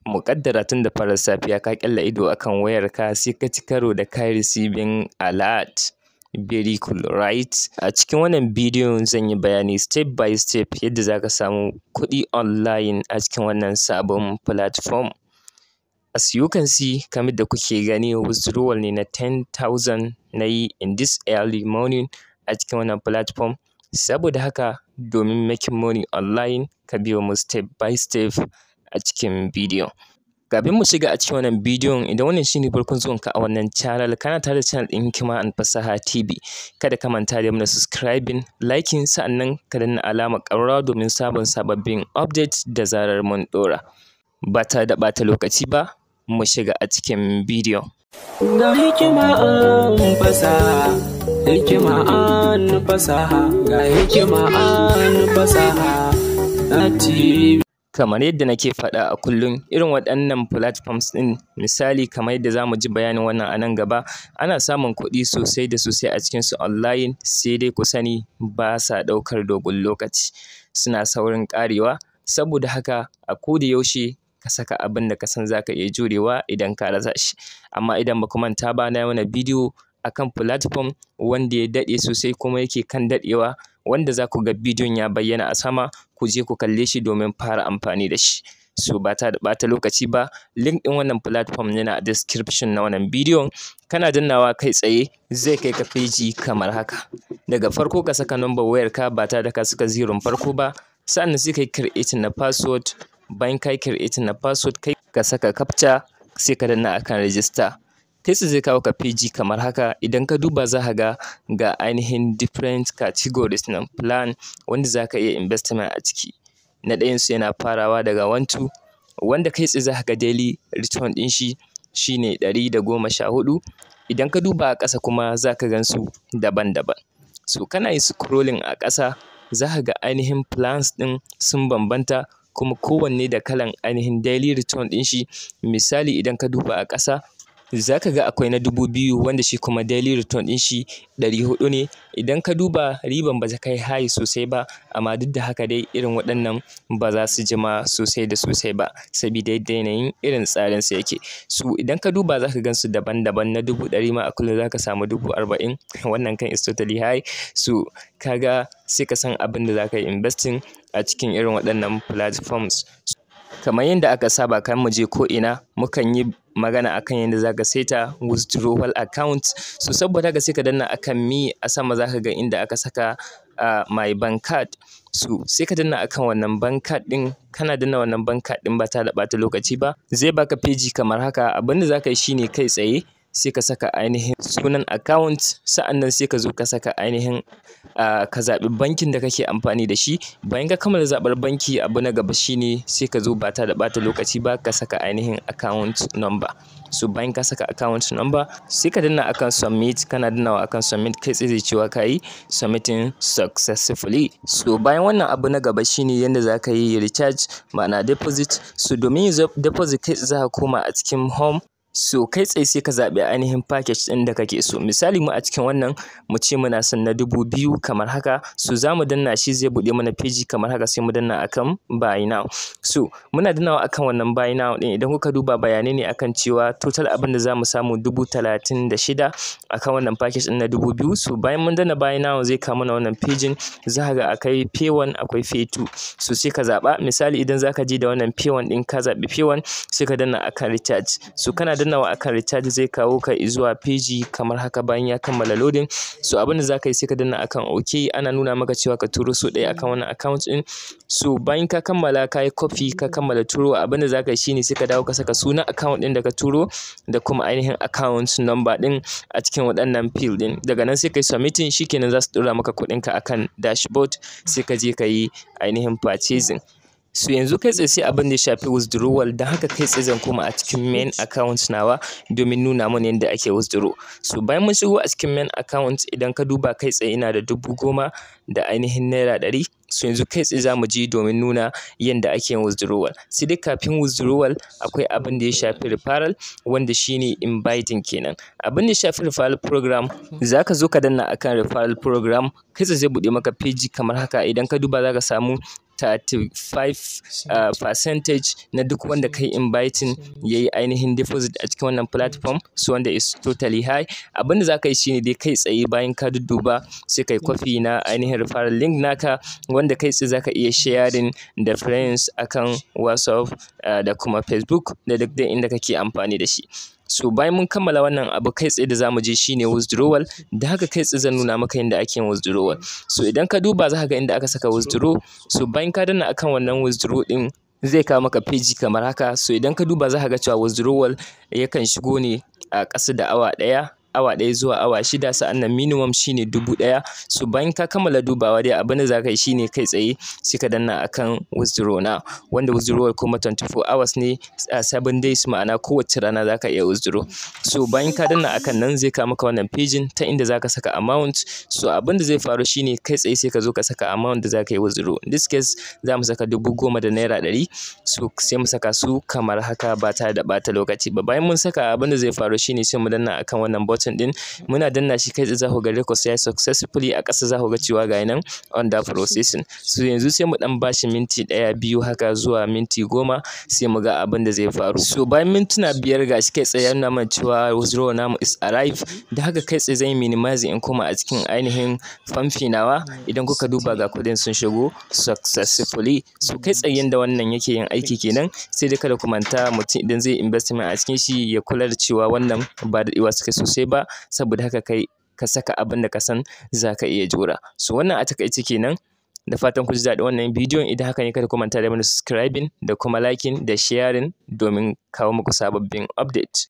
Muƙaddara tun da farar safiya ka ƙyalla ido akan wayarka sai ka ci karo da kai receiving alert. Very cool, right? A cikin wannan bidiyon zan yi bayani step by step yadda za ka samu kuɗi online a cikin wannan sabon platform. As you can see, kamar da kuke gani, withdrawal ne na 10,000 na yi in this early morning a cikin wannan platform. Saboda haka domin making money online ka biyo mu step by step a cikin bidiyon. Kafin mu shiga a cikin wannan bidiyon, idan wannan shine farkon zuwanka a wannan channel, kana tare da channel ɗin Hikima Fasaha TV. Kada ka manta da mana subscribing, liking, sa'annan ka danna alamar ƙararrawa domin sababbin update da zarar mun ɗora. Ba tare da ɓata lokaci ba, mu shiga a cikin bidiyon. Ga hikima an fasaha, hikima an fasaha, ga hikima an fasaha na TV. Kamar yadda nake faɗa a kullum, irin waɗannan platforms ɗin, misali kamar yadda za mu ji bayanin wannan a nan gaba, ana samun kuɗi sosai da sosai a cikinsu online, sai dai ku sani ba sa ɗaukar dogon lokaci, suna saurin ƙarewa. Saboda haka a koda yaushe ka saka abin da ka san za ka iya jurewa idan ka rasa shi. Amma idan ba ku manta ba, na yi mana bidiyo akan platform wanda ya daɗe sosai kuma yake kan daɗewa, wanda za ku ga bidiyon ya bayyana a sama, ku je ku kalle shi domin fara amfani da shi. So ba ta da ɓata lokaci ba, link ɗin wannan platform yana a description na wannan bidiyon. Kana dannawa kai tsaye zai kai ka feji kamar haka. Daga farko ka saka number wayarka ba tare da ka saka zeron farko ba, sa'annan sai ka yi creating na password. Bayan ka yi creating na password, kai ka saka captcha, sai ka danna akan register. Kai tsaye zai kawo ka feji kamar haka. Idan ka duba za ka ga ainihin different categories na plan wanda za ka iya investment a ciki. Na ɗayansu yana farawa daga 1-2, wanda kai tsaye za ka ga daily return ɗin shi shine 114. Idan ka duba a ƙasa kuma za ka gan su daban-daban. So kana yin scrolling a ƙasa, za ka ga ainihin plans ɗin sun bambanta, kuma kowanne da kalan ainihin daily return ɗin shi. Misali idan ka duba a ƙasa, za ka ga akwai na 2,000 wanda shi kuma daily return ɗin shi 400 ne. Idan ka duba riban ba ta kai high sosai ba, amma duk da haka dai irin waɗannan ba za su jima sosai da sosai ba, sabida yadda yanayin irin tsarin su yake. So idan ka duba za ka gan su daban-daban. Na 100,000 ma a kullum za ka samu 40,000. Wannan kan is totally high. So kaga sai ka san abin da za ka yi investing a cikin irin waɗannan platforms. Kamar yadda aka saba, kan mu je ko ina mukan yi magana akan yadda za ka saita withdrawal account. So saboda haka sai ka danna akan me a sama, za ka ga inda aka saka my bank card. So sai ka danna akan wannan bank card ɗin. Kana danna wannan bank card ɗin ba tare da ɓata lokaci ba, zai baka feji kamar haka. Abin da za ka yi shine kai tsaye sai ka saka ainihin sunan account, sa'annan sai ka zo ka saka ainihin ka zaɓi bankin da kake amfani da shi. Bayan ka kammala zaɓar banki, abu na gaba shine sai ka zo ba tare da ɓata lokaci ba ka saka ainihin account number. So bayan ka saka account number, sai ka danna akan submit. Kana dannawa akan submit, kai tsaye zai cewa ka yi submitting successfully. So bayan wannan, abu na gaba shine yadda za ka yi recharge, ma'ana deposit. So domin yin deposit, kai tsaye za ka koma a cikin home. So kai tsaye sai ka zaɓi ainihin package ɗin da kake so. Misali mu a cikin wannan, mu ce muna son na 2,000 kamar haka. So za mu danna shi, zai buɗe mana feji kamar haka, sai mu danna akan buy now. So muna dannawa akan wannan buy now ɗin. Idan kuka duba bayanai ne akan cewa total abin da za mu samu 36,000 akan wannan package ɗin na 2,000. So bayan mun danna buy now, zai kawo mana wannan fejin. Za ka ga akwai pay 1, akwai pay 2. So sai ka zaɓa. Misali idan za ka je da wannan pay 1 ɗin, ka zaɓi pay 1, sai ka danna akan recharge. So kana dannawa akan recharge, zai kawo ka zuwa feji kamar haka bayan ya kammala loading. So abin da za ka yi sai ka danna akan OK. Ana nuna maka cewa ka turo so ɗaya akan wannan account ɗin. So bayan ka kammala, ka yi copy, ka kammala turo, abin da za ka yi shine sai ka dawo ka saka sunan account ɗin da ka turo da kuma ainihin account number ɗin a cikin waɗannan field ɗin. Daga nan sai ka yi submitting, shikenan za su ɗora maka kuɗinka akan dashboard, sai ka je ka yi ainihin purchasing. So yanzu kai tsaye sai abin da ya shafi withdrawal, don haka kai tsaye zan koma a cikin main account nawa domin nuna mana yadda ake withdraw. So bayan mun shigo a cikin main account, idan ka duba kai tsaye ina da 10,000 da ainihin naira 100. So yanzu kai tsaye za mu je domin nuna yadda ake yin withdrawal. Sai dai kafin withdrawal akwai abin da ya shafi referral, wanda shine inviting kenan. Abin da ya shafi referral program, za ka zo ka danna akan referral program, kai tsaye zai buɗe maka feji kamar haka. Idan ka duba za ka samu 35% na duk wanda kai inviting yayi ainihin deposit a cikin wannan platform, so wanda is totally high. Abinda za ka yi shine dai kai tsaye bayan ka dudduba sai kai copy na ainihin referral link naka, wanda kai tsaye za ka iya sharing da friends akan WhatsApp da kuma Facebook da duk dai inda kake amfani da shi. So bayan mun kammala wannan abu, kai tsaye da zamu je shine withdrawal. Da haka kai tsaye zan nuna maka yadda ake yin withdrawal. So idan ka duba za ka ga inda aka saka withdraw. So bayan ka danna akan wannan withdraw din, zai kawo maka page kamar haka. So idan ka duba za ka ga cewa withdrawal yakan shigo ne a ƙasa da awa ɗaya zuwa awa 6, sa'annan minimum shine 1000. So bayan ka kammala dubawa dai abin da za ka yi shine kai tsaye sai ka danna akan withdraw now, wanda withdrawal kuma 24 hours ne, 7 days, ma'ana kowace rana za ka iya withdraw. So bayan ka danna akan nan zai kawo maka wannan page ta inda za ka saka amount. So abin da zai faru shine kai tsaye sai ka zo ka saka amount da za ka yi withdraw. In this case za mu saka 10,000 da naira 100. So sai mu saka su kamar haka ba tare da ɓata lokaci ba. Bayan mun saka, abin da zai faru shine sai mu danna akan wannan button din. Muna danna shi kai tsaye za ku ga request ya successfully, a ƙasa za ku ga cewa ga nan under processing. So yanzu sai mu dan bashi minti 1-2 haka zuwa minti 10 sai mu ga abin da zai faru. So bayan mintuna 5 gashi kai tsaye ya nuna mana cewa withdrawal namu is arrive. Da haka kai tsaye zan yi minimizing in koma a cikin ainihin famfi nawa. Idan kuka duba ga kuɗin sun shigo successfully. So kai tsaye yanda wannan yake yin aiki kenan. Sai dai kada ku manta, mutum idan zai investment a cikin shi ya kula da cewa wannan ba da iwa suka sosai ba, saboda haka kai ka saka abin da ka san za ka iya jura. So wannan a takaice kenan. Da fatan ku ji daɗin wannan bidiyon. Idan haka ne kada ku manta da mana subscribing da kuma liking da sharing domin kawo muku sababbin update.